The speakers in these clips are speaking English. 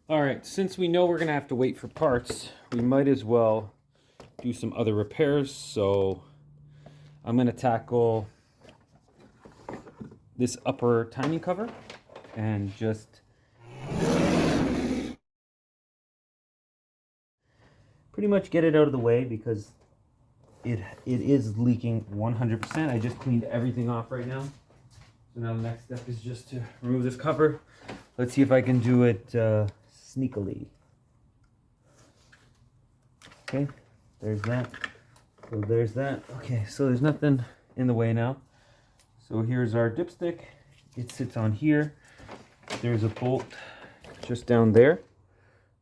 All right, since we know we're gonna have to wait for parts, we might as well do some other repairs. So I'm gonna tackle this upper timing cover and just pretty much get it out of the way because it is leaking 100%. I just cleaned everything off right now. So now the next step is just to remove this cover. Let's see if I can do it sneakily. Okay, there's that. So there's that. Okay, so there's nothing in the way now. So here's our dipstick. It sits on here. There's a bolt just down there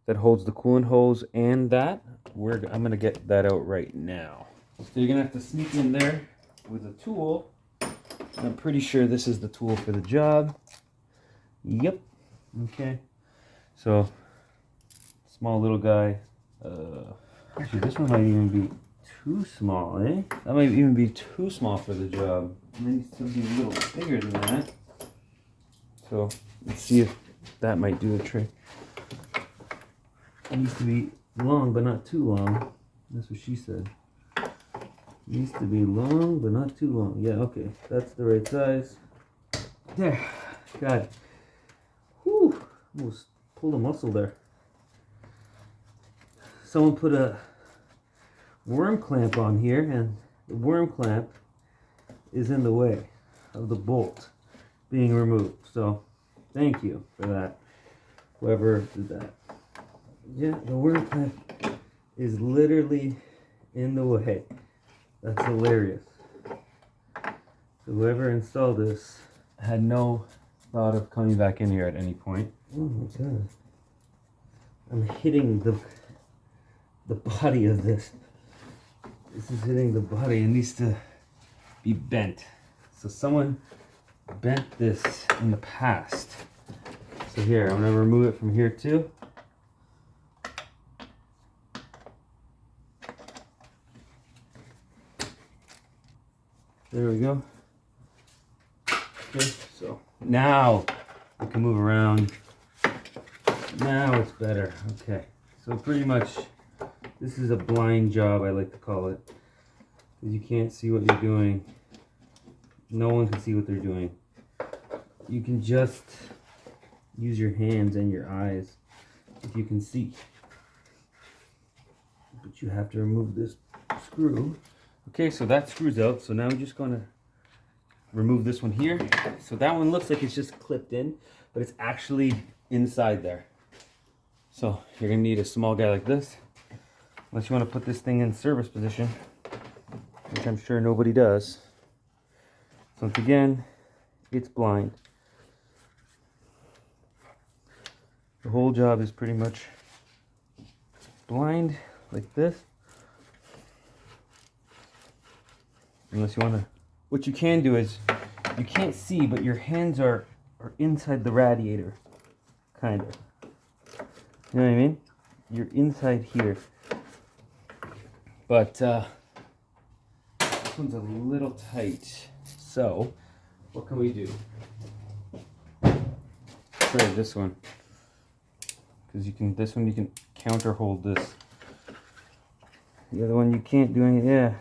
that holds the coolant hose and that. I'm gonna get that out right now. So you're gonna have to sneak in there with a tool. I'm pretty sure this is the tool for the job. Yep. Okay. So small little guy. Actually, this one might even be too small, eh? That might even be too small for the job. It needs to be a little bigger than that. So let's see if that might do the trick. It needs to be long, but not too long. That's what she said. It needs to be long, but not too long. Yeah, okay. That's the right size. There. Got it. Whew. Almost pulled a muscle there. Someone put a worm clamp on here, and the worm clamp is in the way of the bolt being removed. So thank you for that, whoever did that. Yeah, the worm clamp is literally in the way. That's hilarious. So whoever installed this had no thought of coming back in here at any point. Oh my god. I'm hitting the body of this. This is hitting the body. It needs to be bent. So someone bent this in the past. So here, I'm gonna remove it from here too. There we go. Okay, so now I can move around. Now it's better. Okay, so pretty much this is a blind job, I like to call it, because you can't see what you're doing. No one can see what they're doing. You can just use your hands and your eyes if you can see. But you have to remove this screw. Okay, so that screw's out. So now we're just going to remove this one here. So that one looks like it's just clipped in, but it's actually inside there. So you're going to need a small guy like this. Unless you want to put this thing in service position, which I'm sure nobody does. So once again, it's blind. The whole job is pretty much blind like this. Unless you want to, what you can do is, you can't see, but your hands are inside the radiator, kind of. You know what I mean? You're inside here. But this one's a little tight. So, what can we do? Try this one. Because this one you can counter hold this. The other one you can't do anything. Yeah.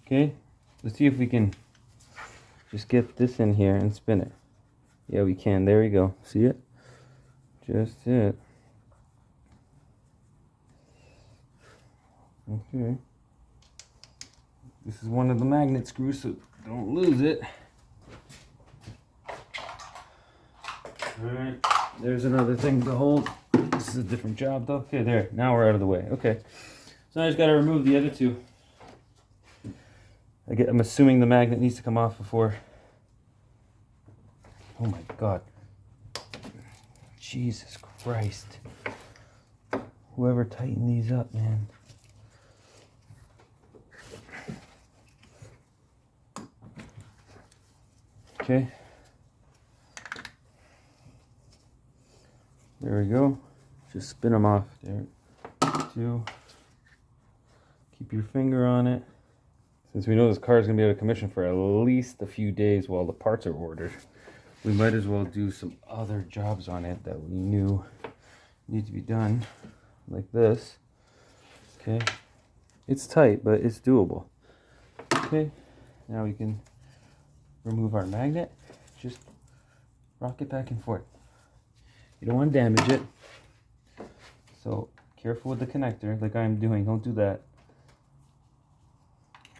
Okay, let's see if we can just get this in here and spin it. Yeah, we can. There we go. See it? Just it. Okay. This is one of the magnet screws, so don't lose it. Alright, there's another thing to hold. This is a different job though. Okay, there. Now we're out of the way. Okay. So I just got to remove the other two. I'm assuming the magnet needs to come off before. Oh my god. Jesus Christ. Whoever tightened these up, man. Okay. There we go. Just spin them off. There. 2. Keep your finger on it. Since we know this car is going to be out of commission for at least a few days while the parts are ordered, we might as well do some other jobs on it that we knew need to be done, like this. Okay, it's tight, but it's doable. Okay, now we can remove our magnet. Just rock it back and forth. You don't want to damage it, so careful with the connector, like I'm doing. Don't do that.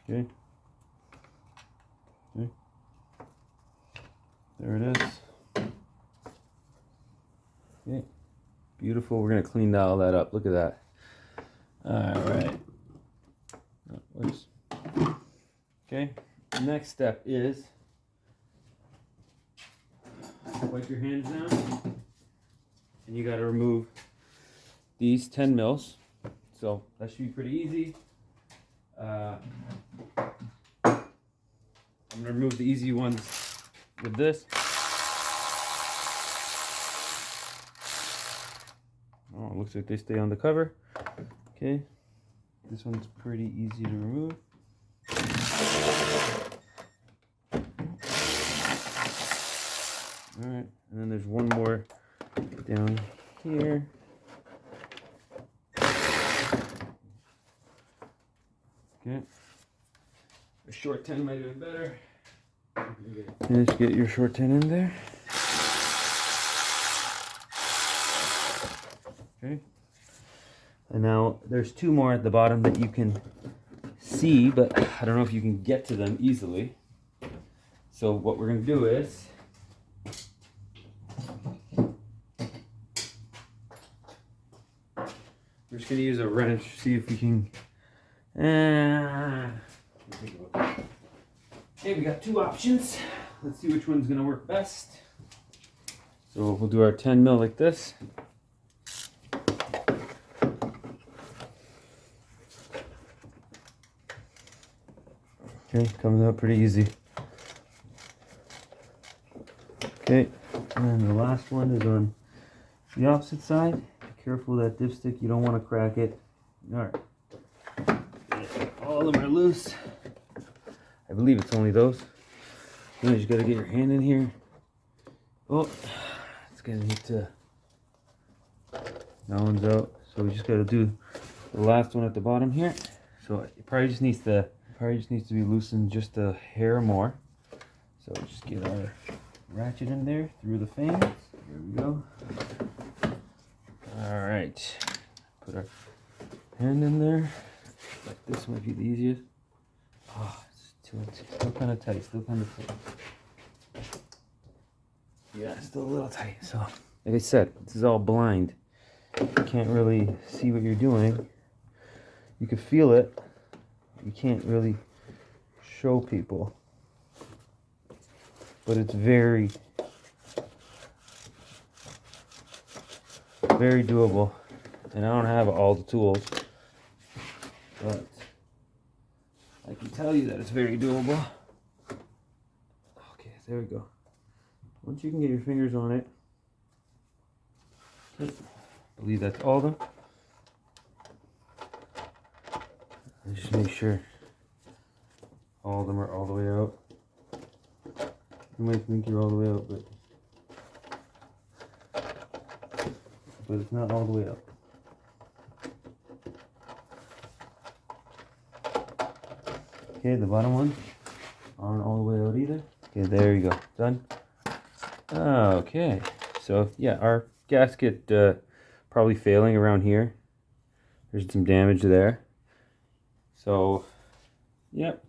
Okay. Okay. There it is. Okay. Beautiful. We're gonna clean all that up. Look at that. All right. Okay. Next step is wipe your hands down, and you got to remove these 10 mils. So that should be pretty easy. I'm gonna remove the easy ones with this. Oh, it looks like they stay on the cover. Okay, this one's pretty easy to remove. All right, and then there's one more down here. Okay, a short 10 might have been better. And just get your short 10 in there. Okay. And now there's 2 more at the bottom that you can see, but I don't know if you can get to them easily. So what we're going to do is we're just going to use a wrench, see if we can. Okay, we got 2 options. Let's see which one's going to work best. So we'll do our 10 mil like this. Okay, comes out pretty easy. Okay, and the last one is on the opposite side. Be careful with that dipstick, you don't want to crack it. Alright. All of them are loose. I believe it's only those. Then you just gotta get your hand in here. Oh, it's gonna need to. That one's out. So we just gotta do the last one at the bottom here. So it probably just needs to be loosened just a hair more. So just get our ratchet in there through the fans. There we go. All right. Put our hand in there. Like this might be the easiest. Oh, still kind of tight. Yeah, still a little tight. So, like I said, this is all blind. You can't really see what you're doing. You can feel it. You can't really show people. But it's very, very doable. And I don't have all the tools. But I can tell you that it's very doable. Okay, there we go. Once you can get your fingers on it, I believe that's all of them. And just make sure all of them are all the way out. You might think you're all the way out, but it's not all the way out. Okay, the bottom ones aren't all the way out either. Okay, there you go. Done. Okay, so yeah, our gasket probably failing around here. There's some damage there. So, yep.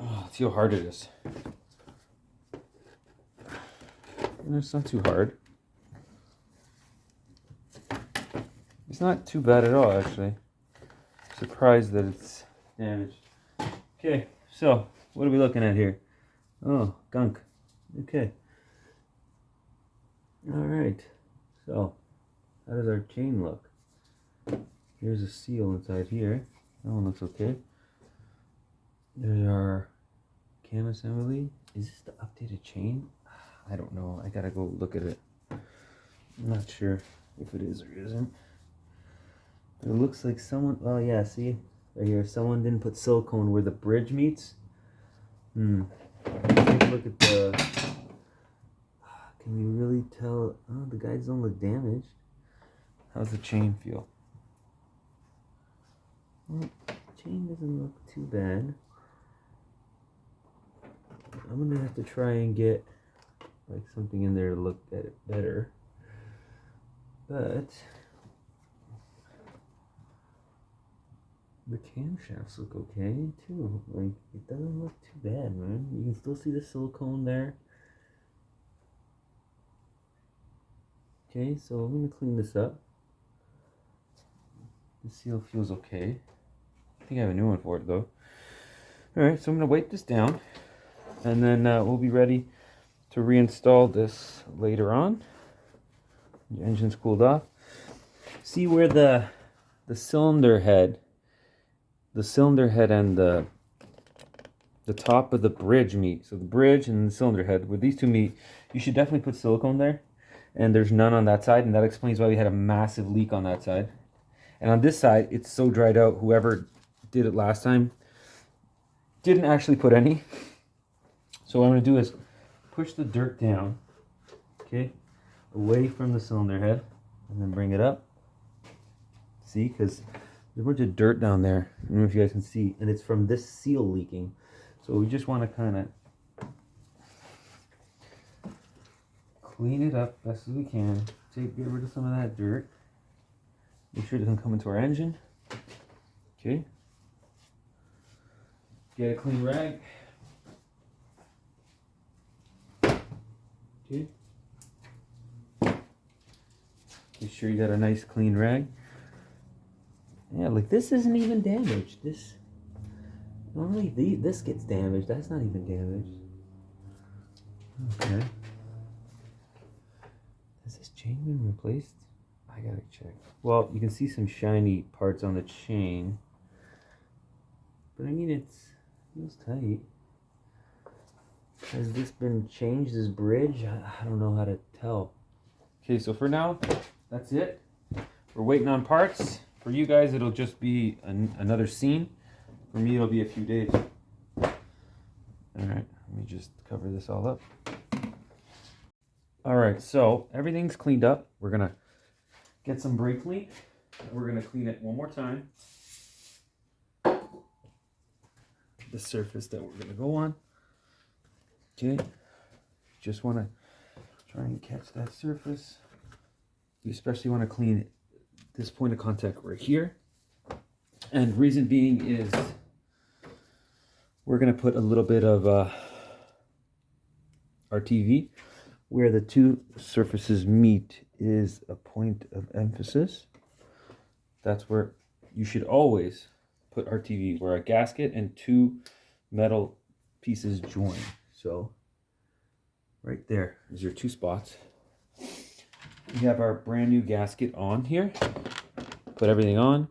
Oh, let's see how hard it is. It's not too hard. It's not too bad at all, actually. Surprised that it's damaged. Okay, so what are we looking at here? Oh, gunk. Okay. Alright. So, how does our chain look? Here's a seal inside here. That one looks okay. There's our cam assembly. Is this the updated chain? I don't know. I gotta go look at it. I'm not sure. if it is or isn't. But it looks like someone, oh yeah, see, right here, someone didn't put silicone where the bridge meets. Take a look at the, can you really tell? Oh, the guys don't look damaged. How's the chain feel? Well, chain doesn't look too bad. I'm gonna have to try and get like something in there to look at it better. But the camshafts look okay too. Like, it doesn't look too bad, man. You can still see the silicone there. Okay, so I'm gonna clean this up. The seal feels okay. I think I have a new one for it though. Alright, so I'm gonna wipe this down, and then we'll be ready to reinstall this later on. Your engine's cooled off. See where the cylinder head and the top of the bridge meet. So the bridge and the cylinder head, where these two meet, you should definitely put silicone there. And there's none on that side, and that explains why we had a massive leak on that side. And on this side, it's so dried out. Whoever did it last time didn't actually put any. So what I'm going to do is push the dirt down, okay, away from the cylinder head, and then bring it up. See, because there's a bunch of dirt down there. I don't know if you guys can see, and it's from this seal leaking. So we just want to kind of clean it up best as we can. Get rid of some of that dirt. Make sure it doesn't come into our engine. Okay. Get a clean rag. Okay. Make sure you got a nice clean rag. Yeah, like this isn't even damaged. This normally this gets damaged. That's not even damaged. Okay. Has this chain been replaced? I gotta check. Well, you can see some shiny parts on the chain, but I mean, it feels tight. Has this been changed, this bridge? I don't know how to tell. Okay, so for now, that's it. We're waiting on parts. For you guys, it'll just be another scene. For me, it'll be a few days. All right, let me just cover this all up. All right, so everything's cleaned up. We're gonna get some brake clean. We're gonna clean it one more time. The surface that we're gonna go on. Okay, just want to try and catch that surface. You especially want to clean this point of contact right here. And reason being is we're going to put a little bit of RTV where the two surfaces meet is a point of emphasis. That's where you should always put RTV, where a gasket and two metal pieces join. So right there is your two spots. We have our brand new gasket on here. Put everything on.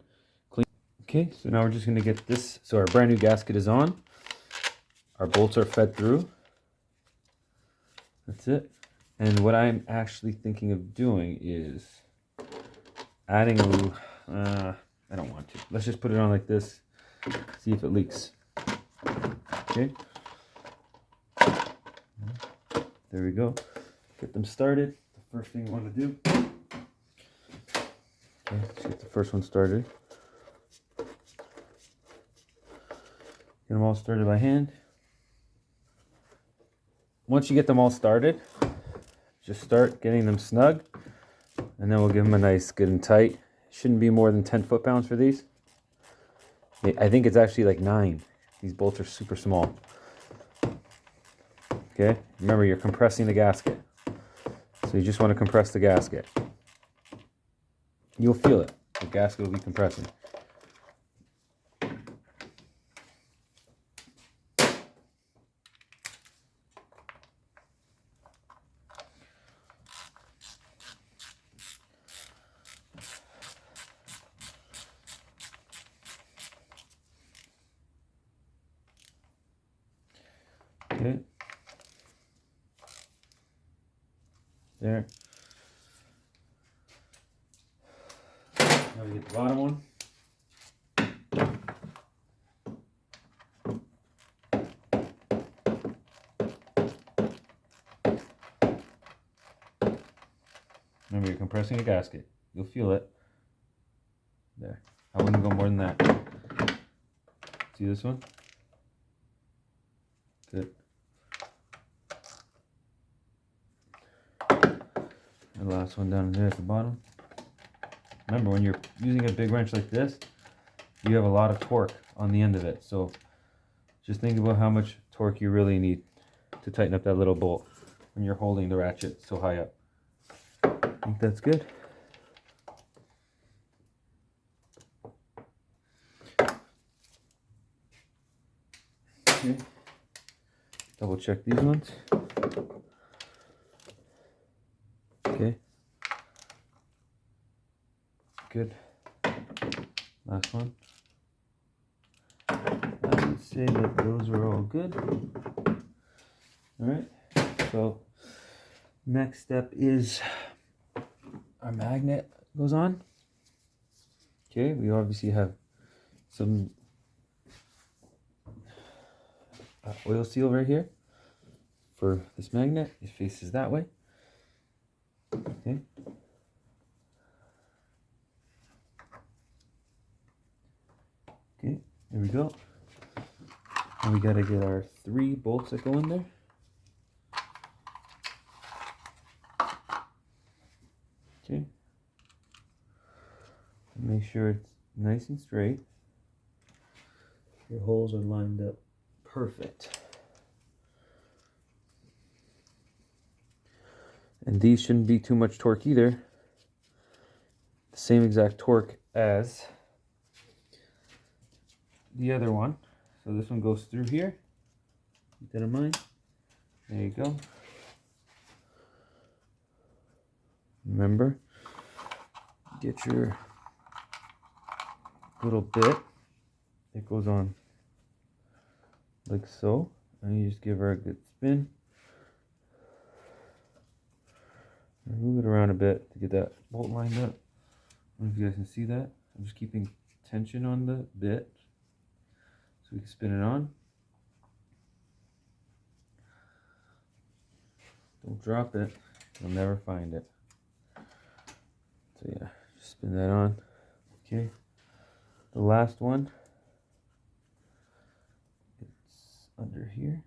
Clean. Okay, so now we're just going to get this. So our brand new gasket is on. Our bolts are fed through. That's it. And what I'm actually thinking of doing is adding a little, I don't want to. Let's just put it on like this. See if it leaks. Okay. There we go. Get them started. The first thing we want to do. Okay, let's get the first one started. Get them all started by hand. Once you get them all started, just start getting them snug, and then we'll give them a nice good and tight. Shouldn't be more than 10 foot-pounds for these. I think it's actually like 9. These bolts are super small. Okay, remember you're compressing the gasket. So you just want to compress the gasket. You'll feel it. The gasket will be compressing. Okay. There. Now we get the bottom one. Remember, you're compressing a gasket. You'll feel it. There. I wouldn't go more than that. See this one? Good. The last one down there at the bottom. Remember, when you're using a big wrench like this, you have a lot of torque on the end of it. So just think about how much torque you really need to tighten up that little bolt when you're holding the ratchet so high up. I think that's good. Okay. Double check these ones. Okay. Good. Last one. I would say that those are all good. Alright. So next step is our magnet goes on. Okay, we obviously have some oil seal right here for this magnet. It faces that way. Okay. Okay, there we go. And we gotta get our 3 bolts that go in there. Okay. Make sure it's nice and straight. Your holes are lined up perfect. And these shouldn't be too much torque either. The same exact torque as the other one. So this one goes through here. Keep that in mind. There you go. Remember, get your little bit. It goes on like so. And you just give her a good spin. Move it around a bit to get that bolt lined up. I don't know if you guys can see that. I'm just keeping tension on the bit so we can spin it on. Don't drop it, you'll never find it. So yeah, just spin that on. Okay, the last one, it's under here.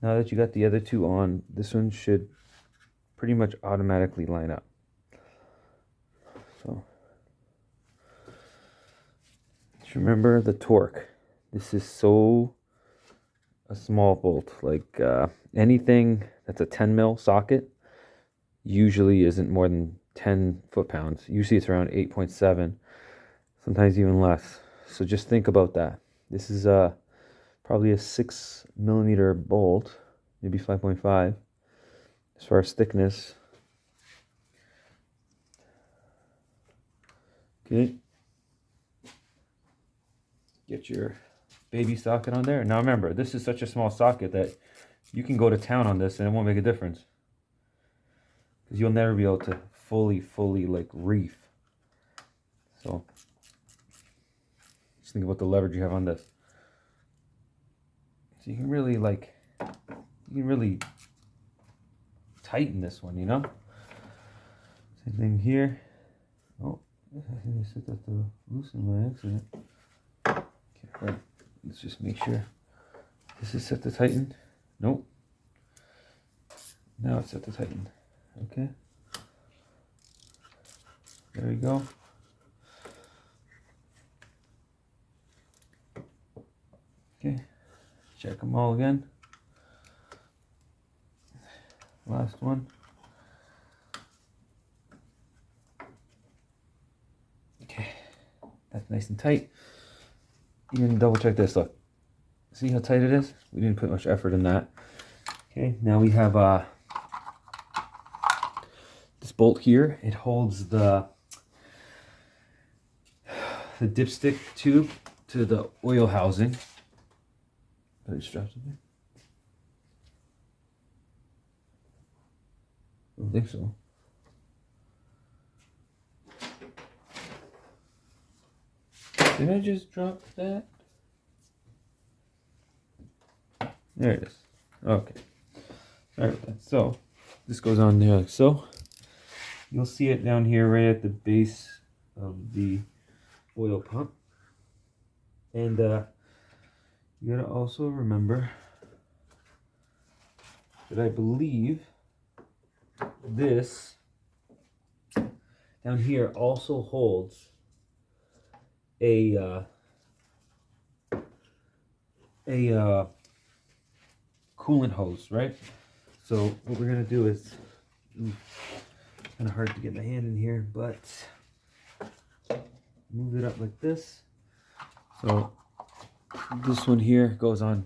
Now that you got the other 2 on, this one should pretty much automatically line up. So just remember the torque. This is so a small bolt. Like anything that's a 10 mil socket usually isn't more than 10 foot-pounds. Usually it's around 8.7, sometimes even less. So just think about that. This is probably a 6 millimeter bolt, maybe 5.5. As far as thickness. Okay. Get your baby socket on there. Now remember, this is such a small socket that you can go to town on this and it won't make a difference. Because you'll never be able to fully like reef. So just think about the leverage you have on this. So you can really tighten this one, you know. Same thing here. Oh, I think I set that to loosen by accident. Okay, right. Let's just make sure this is set to tighten. Nope. Now it's set to tighten. Okay. There we go. Okay. Check them all again. Last one. Okay, that's nice and tight. You can double check this. Look, see how tight it is? We didn't put much effort in that. Okay, now we have this bolt here. It holds the dipstick tube to the oil housing. Are these straps in there? I don't think so. Did I just drop that? There it is. Okay. Sorry about that. So, this goes on there like so. You'll see it down here right at the base of the oil pump. And you gotta also remember that I believe this down here also holds a coolant hose, right? So what we're gonna do is, it's kind of hard to get my hand in here, but move it up like this. So this one here goes on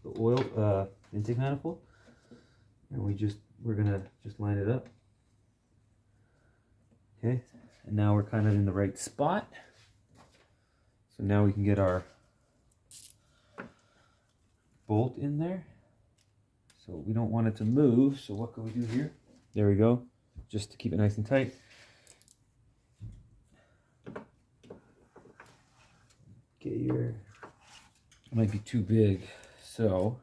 the oil intake manifold, and we're gonna just line it up. Okay, and now we're kind of in the right spot. So now we can get our bolt in there. So we don't want it to move, so what can we do here? There we go, just to keep it nice and tight. Get your, it might be too big, so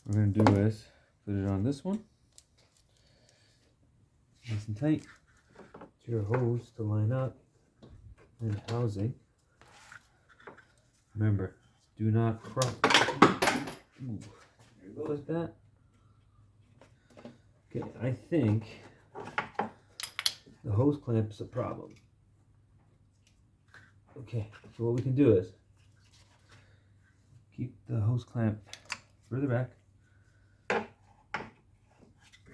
what we're gonna do is put it on this one, nice and tight. Get your hose to line up and housing. Remember, do not cross. Ooh, there you go, like that. Okay, I think the hose clamp is a problem. Okay, so what we can do is keep the hose clamp further back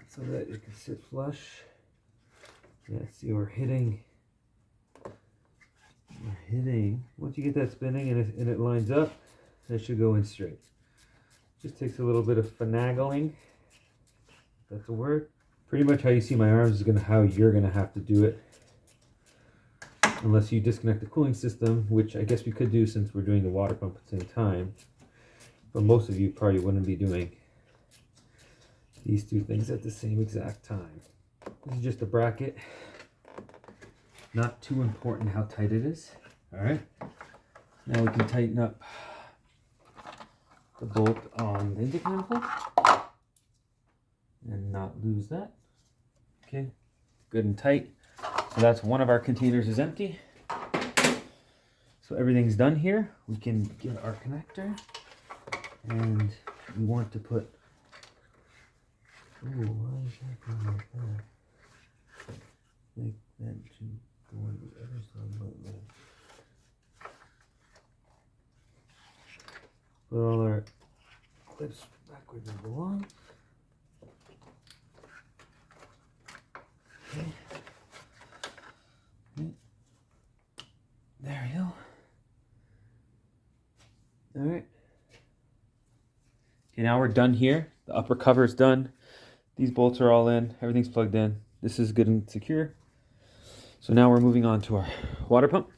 so that it can sit flush. Yeah, see, we're hitting. Once you get that spinning and it lines up, it should go in straight. Just takes a little bit of finagling. That's a word. Pretty much how you see my arms is how you're gonna have to do it. Unless you disconnect the cooling system, which I guess we could do since we're doing the water pump at the same time. But most of you probably wouldn't be doing these two things at the same exact time. This is just a bracket. Not too important how tight it is. All right. Now we can tighten up the bolt on the intake manifold and not lose that. Okay, good and tight. So that's one of our containers is empty. So everything's done here. We can get our connector, and we want to put, oh, why is that going like that? Like that should go on the other side like that. Put all our clips back where they belong. Okay. There we go. All right. Okay, now we're done here. The upper cover is done. These bolts are all in. Everything's plugged in. This is good and secure. So now we're moving on to our water pump.